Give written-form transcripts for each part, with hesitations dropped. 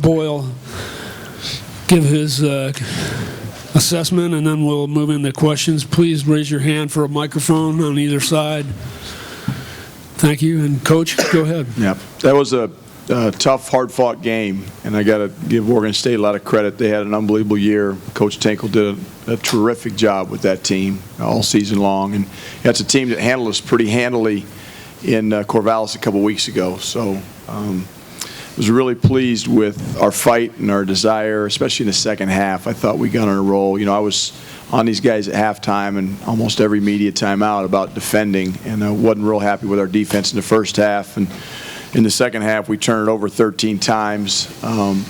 Boyle give his assessment, and then we'll move into questions. Please raise your hand for a microphone on either side. Thank you. And Coach, go ahead. Yeah, that was a tough, hard-fought game, and I got to give Oregon State a lot of credit. They had an unbelievable year. Coach Tinkle did a terrific job with that team all season long, and that's a team that handled us pretty handily in Corvallis a couple weeks ago. So I was really pleased with our fight and our desire, especially in the second half. I thought we got on a roll. You know, I was on these guys at halftime and almost every media timeout about defending, and I wasn't real happy with our defense in the first half. And in the second half, we turned it over 13 times.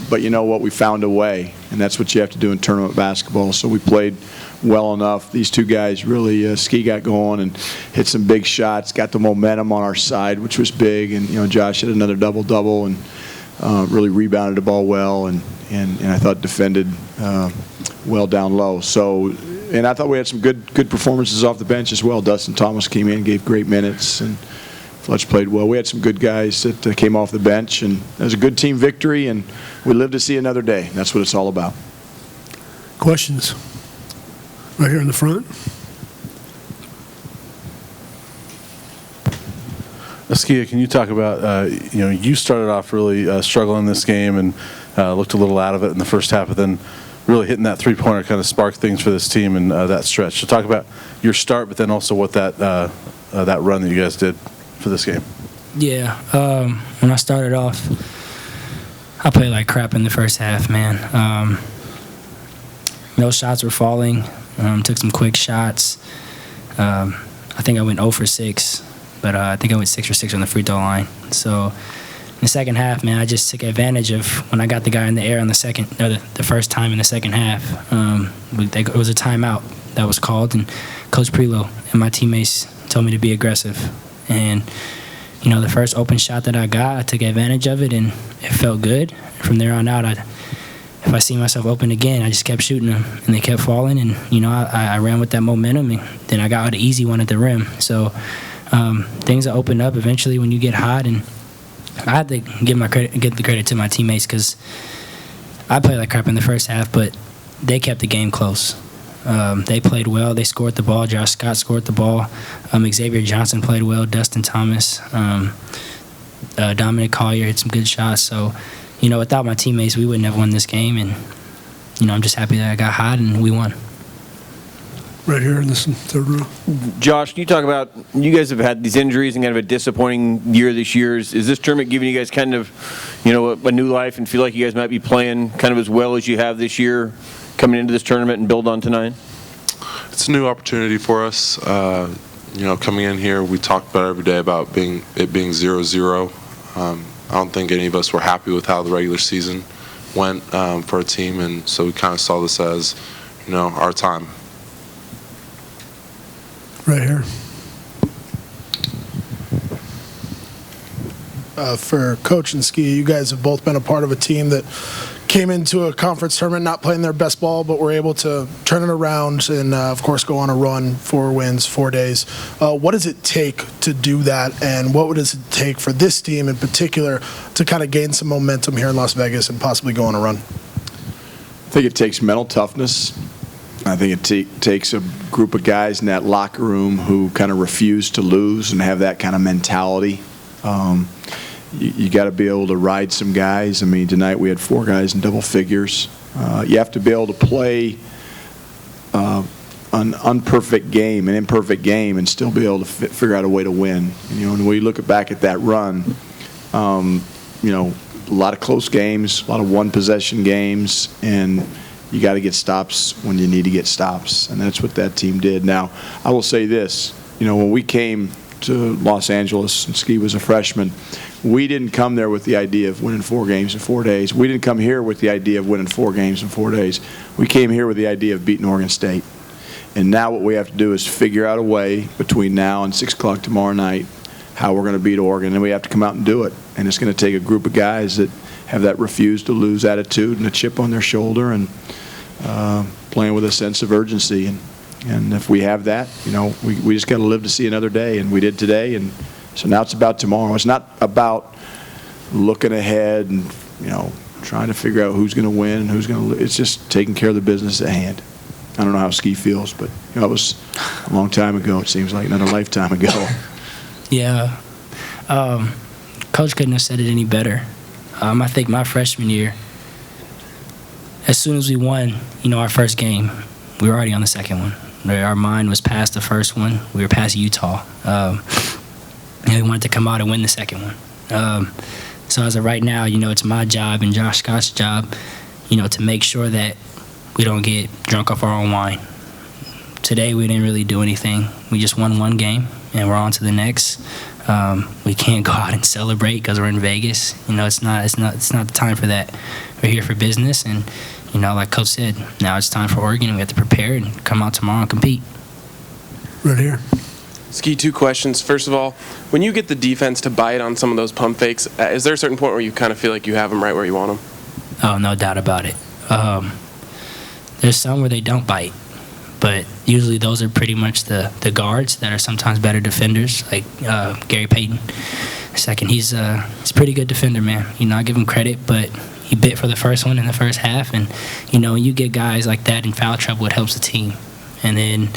But you know what? We found a way, and that's what you have to do in tournament basketball. So we played well enough. These two guys really, Ski got going and hit some big shots, got the momentum on our side, which was big. And, you know, Josh had another double-double and really rebounded the ball well, and I thought defended well down low. So, and I thought we had some good performances off the bench as well. Dustin Thomas came in, gave great minutes, and Fletch played well. We had some good guys that came off the bench, and it was a good team victory, and we live to see another day. That's what it's all about. Questions? Right here in the front. Askia, can you talk about, you started off really struggling this game and looked a little out of it in the first half, but then really hitting that three-pointer kind of sparked things for this team in that stretch. So talk about your start, but then also what that run that you guys did for this game. Yeah, when I started off, I played like crap in the first half, man. No shots were falling. Took some quick shots. I think I went 0 for 6. But I think I went 6 for 6 on the free throw line. So in the second half, man, I just took advantage of when I got the guy in the air on the first time in the second half. It was a timeout that was called, and Coach Prelo and my teammates told me to be aggressive. And, you know, the first open shot that I got, I took advantage of it, and it felt good. From there on out, if I see myself open again, I just kept shooting them, and they kept falling. And, you know, I ran with that momentum, and then I got an easy one at the rim. So things will open up eventually when you get hot, and I had to give the credit to my teammates because I played like crap in the first half, but they kept the game close. They played well. They scored the ball. Josh Scott scored the ball. Xavier Johnson played well. Dustin Thomas, Dominic Collier hit some good shots. So, you know, without my teammates, we wouldn't have won this game, and, you know, I'm just happy that I got hot and we won. Right here in this third row. Josh, can you talk about, you guys have had these injuries and kind of a disappointing year this year. Is this tournament giving you guys kind of, you know, a new life and feel like you guys might be playing kind of as well as you have this year coming into this tournament and build on tonight? It's a new opportunity for us. You know, coming in here, we talked about every day about it being 0-0. I don't think any of us were happy with how the regular season went for our team, and so we kind of saw this as, you know, our time. Right here. For Coach and Ski, you guys have both been a part of a team that came into a conference tournament not playing their best ball, but were able to turn it around and, of course, go on a run, 4 wins, 4 days. What does it take to do that, and what does it take for this team in particular to kind of gain some momentum here in Las Vegas and possibly go on a run? I think it takes mental toughness. I think it takes a group of guys in that locker room who kind of refuse to lose and have that kind of mentality. You got to be able to ride some guys. I mean, tonight we had 4 guys in double figures. You have to be able to play an imperfect game, and still be able to figure out a way to win. You know, and when you look back at that run, you know, a lot of close games, a lot of one-possession games, and you got to get stops when you need to get stops, and that's what that team did. Now, I will say this, you know, when we came to Los Angeles and Ski was a freshman, we didn't come there with the idea of winning 4 games in 4 days. We didn't come here with the idea of winning 4 games in 4 days. We came here with the idea of beating Oregon State. And now what we have to do is figure out a way between now and 6 o'clock tomorrow night how we're going to beat Oregon, and we have to come out and do it. And it's going to take a group of guys that have that refuse to lose attitude and a chip on their shoulder and playing with a sense of urgency. And if we have that, you know, we just got to live to see another day, and we did today. And so now it's about tomorrow. It's not about looking ahead and, you know, trying to figure out who's going to win and who's going to lose. It's just taking care of the business at hand. I don't know how Ski feels, but that was a long time ago, it seems like, not a lifetime ago. Yeah. Coach couldn't have said it any better. I think my freshman year, as soon as we won, our first game, we were already on the second one. Our mind was past the first one. We were past Utah. And we wanted to come out and win the second one. So as of right now, it's my job and Josh Scott's job, to make sure that we don't get drunk off our own wine. Today we didn't really do anything. We just won one game and we're on to the next. We can't go out and celebrate because we're in Vegas. It's not the time for that. We're here for business, and like Coach said, now it's time for Oregon. We have to prepare and come out tomorrow and compete. Right here. Ski, 2 questions. First of all, when you get the defense to bite on some of those pump fakes, is there a certain point where you kind of feel like you have them right where you want them? Oh, no doubt about it. There's some where they don't bite, but usually those are pretty much the guards that are sometimes better defenders, like Gary Payton. Second, he's a pretty good defender, man. I give him credit, but he bit for the first one in the first half, and when you get guys like that in foul trouble, it helps the team. And then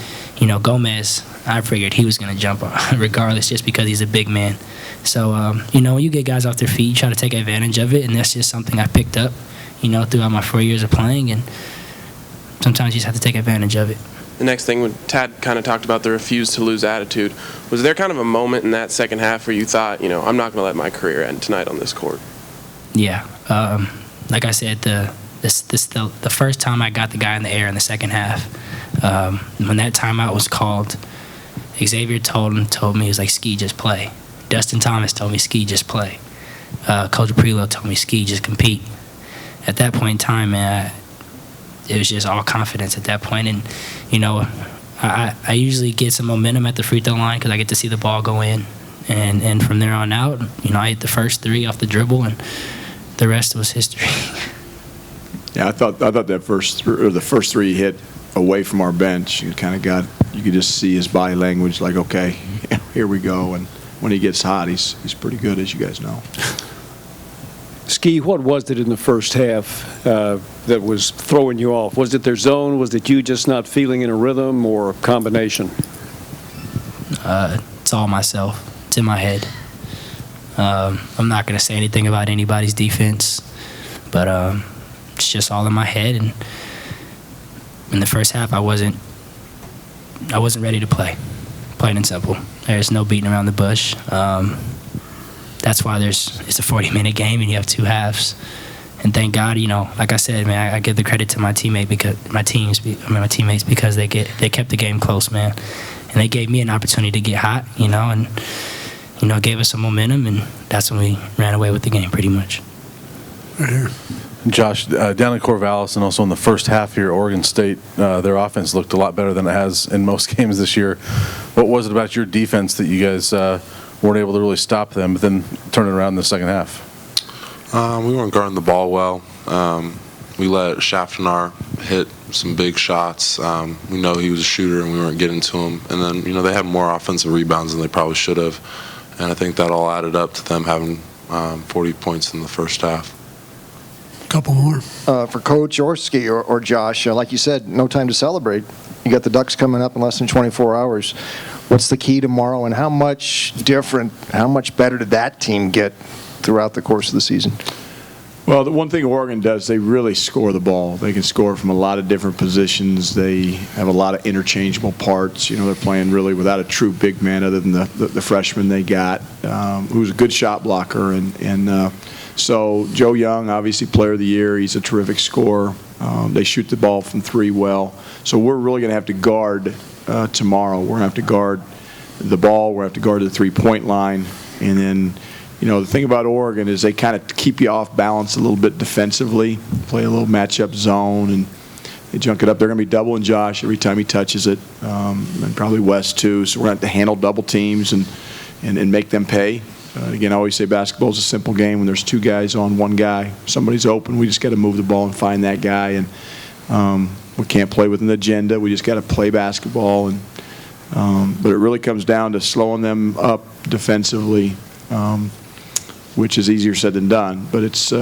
Gomez, I figured he was going to jump regardless, just because he's a big man. So when you get guys off their feet, you try to take advantage of it, and that's just something I picked up throughout my 4 years of playing, and sometimes you just have to take advantage of it. The next thing, when Tad kind of talked about the refuse-to-lose attitude, was there kind of a moment in that second half where you thought, I'm not going to let my career end tonight on this court? Yeah. Like I said, the first time I got the guy in the air in the second half, when that timeout was called, Xavier told me, he was like, Ski, just play. Dustin Thomas told me, Ski, just play. Coach Prelo told me, Ski, just compete. At that point in time, man, it was just all confidence at that point. And, I usually get some momentum at the free throw line because I get to see the ball go in. And from there on out, I hit the first 3 off the dribble, and the rest was history. Yeah, I thought that the first 3 hit away from our bench. You could just see his body language, like, okay, here we go. And when he gets hot, he's pretty good, as you guys know. Ski, what was it in the first half that was throwing you off? Was it their zone? Was it you just not feeling in a rhythm, or a combination? It's all myself. It's in my head. I'm not going to say anything about anybody's defense, but it's just all in my head. And in the first half, I wasn't ready to play, plain and simple. There's no beating around the bush. That's why it's a 40-minute game and you have 2 halves. And thank God, like I said, man, I give the credit to my teammates because they kept the game close, man. And they gave me an opportunity to get hot, and gave us some momentum, and that's when we ran away with the game pretty much. Right here. Josh, down in Corvallis and also in the first half here, Oregon State, their offense looked a lot better than it has in most games this year. What was it about your defense that you guys weren't able to really stop them, but then turn it around in the second half? We weren't guarding the ball well. We let Schaffner hit some big shots. We know he was a shooter, and we weren't getting to him. And then, they had more offensive rebounds than they probably should have. And I think that all added up to them having 40 points in the first half. Couple more. For Coach or Ski or Josh, like you said, no time to celebrate. You got the Ducks coming up in less than 24 hours. What's the key tomorrow, and how much better did that team get throughout the course of the season? Well, the one thing Oregon does, they really score the ball. They can score from a lot of different positions. They have a lot of interchangeable parts. They're playing really without a true big man other than the freshman they got, who's a good shot blocker. So Joe Young, obviously player of the year. He's a terrific scorer. They shoot the ball from 3 well. So we're really going to have to guard tomorrow. We're going to have to guard the ball. We're going to have to guard the 3-point line. And then, the thing about Oregon is they kind of keep you off balance a little bit defensively, play a little matchup zone, and they junk it up. They're going to be doubling Josh every time he touches it, and probably West too. So we're going to have to handle double teams and make them pay. Again, I always say basketball is a simple game. When there's 2 guys on 1 guy, somebody's open. We just got to move the ball and find that guy. And we can't play with an agenda. We just got to play basketball. But it really comes down to slowing them up defensively, which is easier said than done. But it's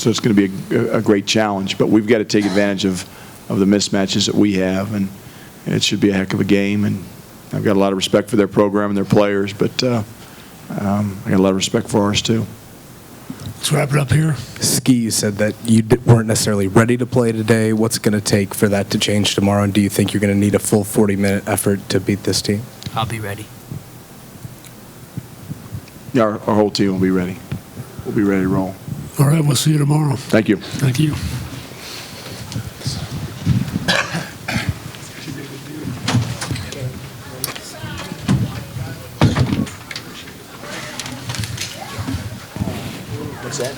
So it's going to be a great challenge. But we've got to take advantage of the mismatches that we have, and it should be a heck of a game. And I've got a lot of respect for their program and their players, but I got a lot of respect for ours too. Let's wrap it up here. Ski, you said that you weren't necessarily ready to play today. What's it going to take for that to change tomorrow, and do you think you're going to need a full 40-minute effort to beat this team? I'll be ready. Yeah, our whole team will be ready. We'll be ready to roll. All right, we'll see you tomorrow. Thank you. Thank you. What's that?